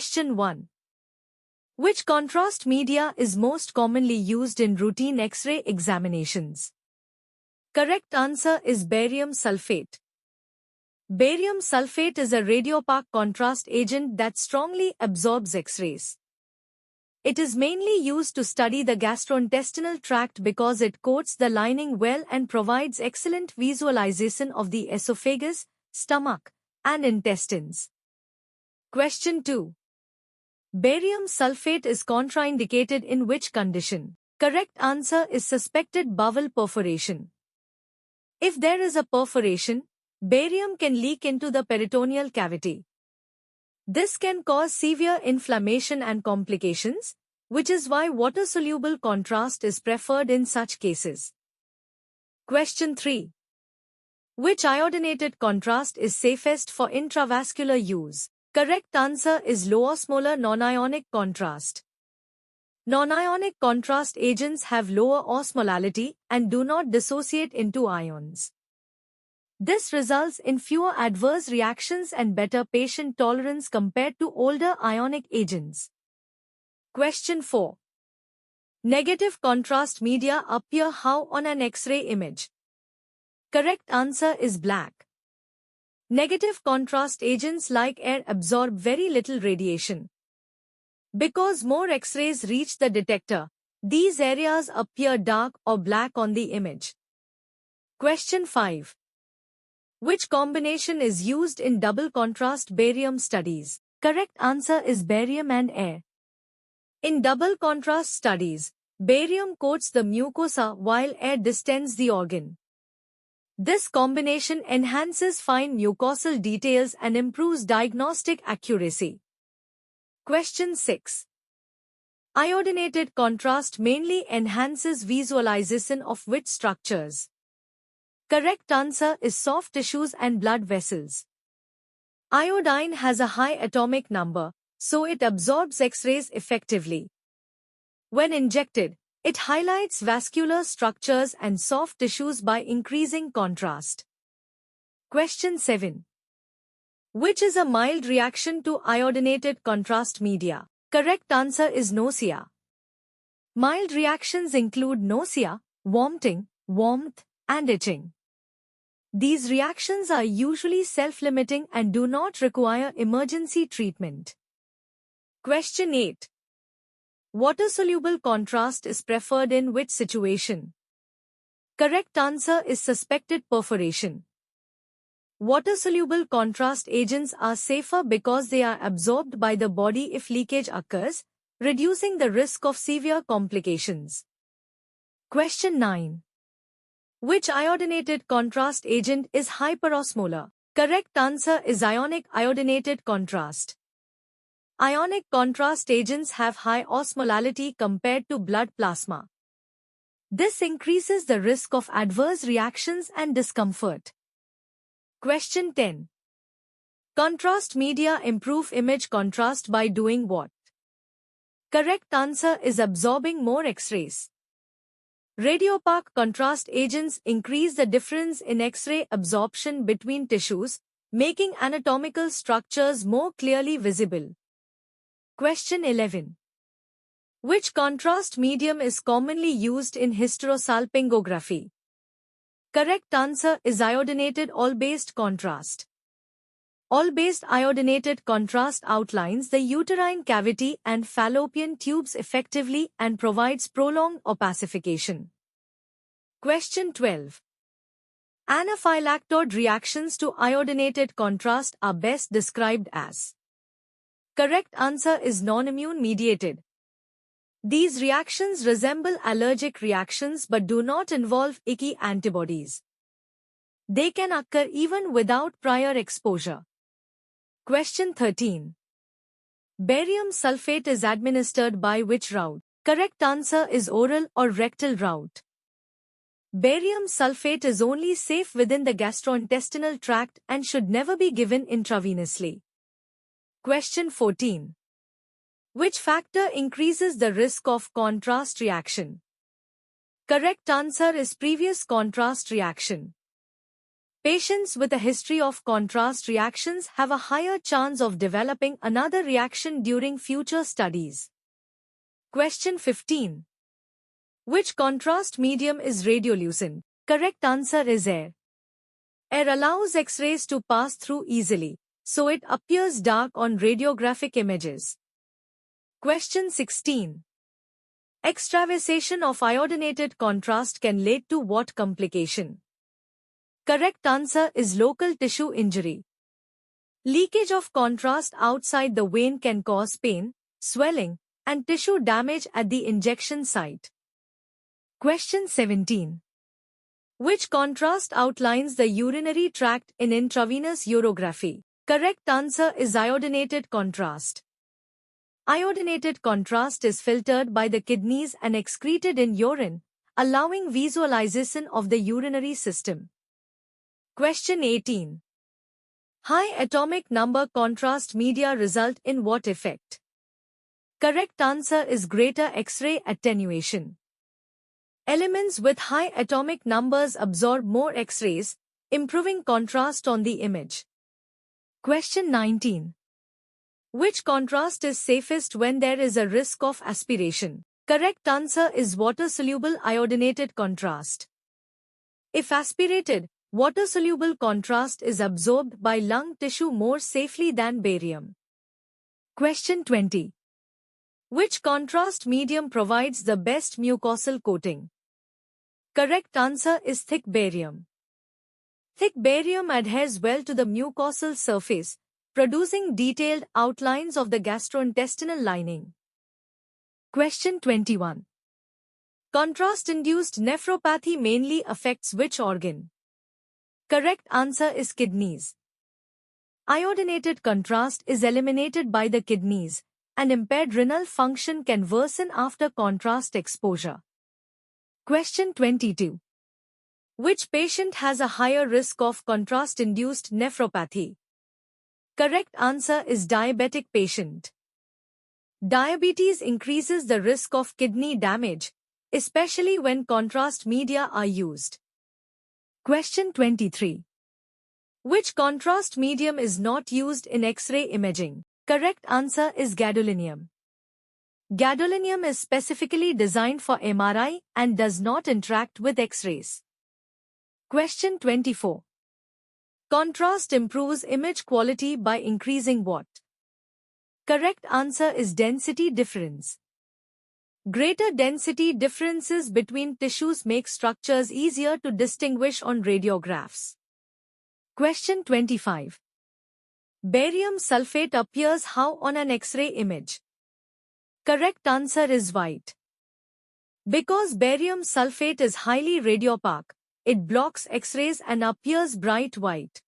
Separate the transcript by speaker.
Speaker 1: Question 1. Which contrast media is most commonly used in routine X-ray examinations? Correct answer is barium sulfate. Barium sulfate is a radiopaque contrast agent that strongly absorbs X-rays. It is mainly used to study the gastrointestinal tract because it coats the lining well and provides excellent visualization of the esophagus, stomach, and intestines. Question 2. Barium sulfate is contraindicated in which condition? Correct answer is suspected bowel perforation. If there is a perforation, barium can leak into the peritoneal cavity. This can cause severe inflammation and complications, which is why water-soluble contrast is preferred in such cases. Question 3. Which iodinated contrast is safest for intravascular use? Correct answer is low-osmolar non-ionic contrast. Non-ionic contrast agents have lower osmolality and do not dissociate into ions. This results in fewer adverse reactions and better patient tolerance compared to older ionic agents. Question 4. Negative contrast media appear how on an X-ray image? Correct answer is black. Negative contrast agents like air absorb very little radiation. Because more X-rays reach the detector, these areas appear dark or black on the image. Question 5. Which combination is used in double contrast barium studies? Correct answer is barium and air. In double contrast studies, barium coats the mucosa while air distends the organ. This combination enhances fine mucosal details and improves diagnostic accuracy. Question 6. Iodinated contrast mainly enhances visualization of which structures? Correct answer is soft tissues and blood vessels. Iodine has a high atomic number, so it absorbs X-rays effectively. When injected, it highlights vascular structures and soft tissues by increasing contrast. Question 7. Which is a mild reaction to iodinated contrast media? Correct answer is nausea. Mild reactions include nausea, vomiting, warmth, and itching. These reactions are usually self-limiting and do not require emergency treatment. Question 8. Water-soluble contrast is preferred in which situation? Correct answer is suspected perforation. Water-soluble contrast agents are safer because they are absorbed by the body if leakage occurs, reducing the risk of severe complications. Question 9. Which iodinated contrast agent is hyperosmolar? Correct answer is ionic iodinated contrast. Ionic contrast agents have high osmolality compared to blood plasma. This increases the risk of adverse reactions and discomfort. Question 10. Contrast media improve image contrast by doing what? Correct answer is absorbing more X-rays. Radiopaque contrast agents increase the difference in X-ray absorption between tissues, making anatomical structures more clearly visible. Question 11. Which contrast medium is commonly used in hysterosalpingography? Correct answer is iodinated all-based contrast. All-based iodinated contrast outlines the uterine cavity and fallopian tubes effectively and provides prolonged opacification. Question 12. Anaphylactoid reactions to iodinated contrast are best described as? Correct answer is non-immune mediated. These reactions resemble allergic reactions but do not involve icky antibodies. They can occur even without prior exposure. Question 13. Barium sulfate is administered by which route? Correct answer is oral or rectal route. Barium sulfate is only safe within the gastrointestinal tract and should never be given intravenously. Question 14. Which factor increases the risk of contrast reaction? Correct answer is previous contrast reaction. Patients with a history of contrast reactions have a higher chance of developing another reaction during future studies. Question 15. Which contrast medium is radiolucent? Correct answer is air. Air allows X-rays to pass through easily, so it appears dark on radiographic images. Question 16. Extravasation of iodinated contrast can lead to what complication? Correct answer is local tissue injury. Leakage of contrast outside the vein can cause pain, swelling, and tissue damage at the injection site. Question 17. Which contrast outlines the urinary tract in intravenous urography? Correct answer is iodinated contrast. Iodinated contrast is filtered by the kidneys and excreted in urine, allowing visualization of the urinary system. Question 18. High atomic number contrast media result in what effect? Correct answer is greater X-ray attenuation. Elements with high atomic numbers absorb more X-rays, improving contrast on the image. Question 19. Which contrast is safest when there is a risk of aspiration? Correct answer is water-soluble iodinated contrast. If aspirated, water-soluble contrast is absorbed by lung tissue more safely than barium. Question 20. Which contrast medium provides the best mucosal coating? Correct answer is thick barium. Thick barium adheres well to the mucosal surface, producing detailed outlines of the gastrointestinal lining. Question 21. Contrast-induced nephropathy mainly affects which organ? Correct answer is kidneys. Iodinated contrast is eliminated by the kidneys, and impaired renal function can worsen after contrast exposure. Question 22. Which patient has a higher risk of contrast-induced nephropathy? Correct answer is diabetic patient. Diabetes increases the risk of kidney damage, especially when contrast media are used. Question 23. Which contrast medium is not used in X-ray imaging? Correct answer is gadolinium. Gadolinium is specifically designed for MRI and does not interact with X-rays. Question 24. Contrast improves image quality by increasing what? Correct answer is density difference. Greater density differences between tissues make structures easier to distinguish on radiographs. Question 25. Barium sulfate appears how on an X-ray image? Correct answer is white. Because barium sulfate is highly radiopaque, it blocks X-rays and appears bright white.